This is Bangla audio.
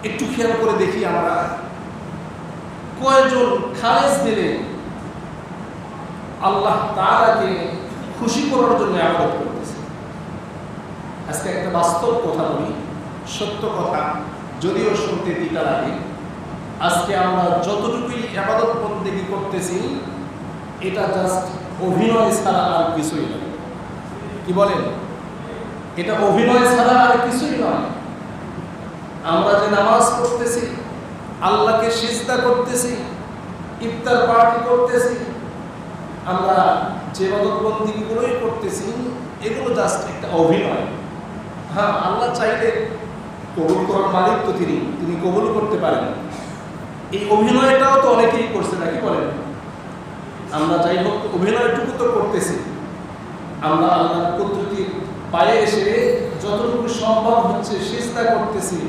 একটু খেয়াল করে দেখি আমরা কয়জন খালেস দিলে আল্লাহ তাআলাকে খুশি করার জন্য ইবাদত করতেছে। আজকে একটা বাস্তব কথা বলি, সত্য কথা, যদিও শুনতে তিতা লাগে। আজকে আমরা যতটুকুই ইবাদত বন্দেগী করতেছি এটা জাস্ট অভিনয় ছাড়া আর কিছুই নয়। কি বলেন? এটা অভিনয় ছাড়া আর কিছুই নয়। আমরা যে নামাজ পড়তেছি, আল্লাহকে সিজদা করতেছি, ইফতার পার্টি করতেছি, আমরা যে ইবাদতবন্দিগুলোই করতেছি এগুলো জাস্ট একটা অভিনয়। হ্যাঁ, আল্লাহ চাইলে কবুল করার মালিক তো তিনি কবুল করতে পারেন। এই অভিনয়টাও তো অনেকেই করছে নাকি বলেন? আমরা যাই হোক অভিনয়টুকু তো করতেছি। আমরা আল্লাহর কুদরতির পায়ে এসে যতটুকু সম্ভব হচ্ছে সিজদা করতেছি,